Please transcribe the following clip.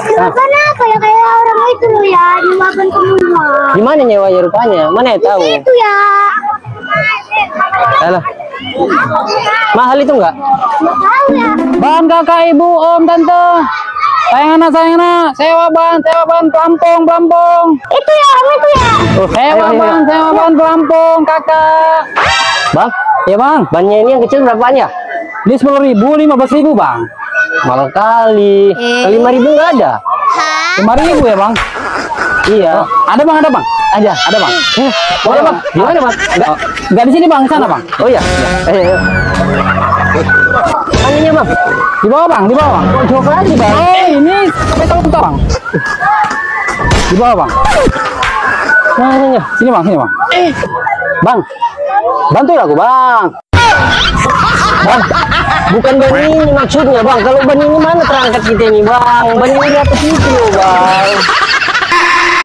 Lupa na, kaya orang itu ya, dimakan semua. Gimana nyewanya rupanya? Mana ya tahu? Itu ya. Alah. Mahal itu enggak? Nggak tahu ya. Ban, kakak, ibu, om, tante. Sayang anak, sewa ban, pelampung. Itu ya, itu ya. Oh, Sewa ban, pelampung, kakak. Bang, Ya bang, bannya ini yang kecil berapaan ya? ini 10.000, 15.000 bang. Mahal kali. Kali 5.000 enggak ada. 5.000 ya bang. Iya. Ada bang. Ada bang. Boleh bang. Gimana bang? Enggak di sini bang, sana bang. Oh iya. Ayo. Anehnya bang. Di bawah bang. Oh, coba lagi bang. Oh ini sampai tahu bang. Di bawah bang. Anehnya. Sini bang. Bang, bantu aku bang. Bang, bukan ban ini maksudnya bang. Kalau ban ini mana terangkat kita ini bang? Ban ini di atas itu loh bang.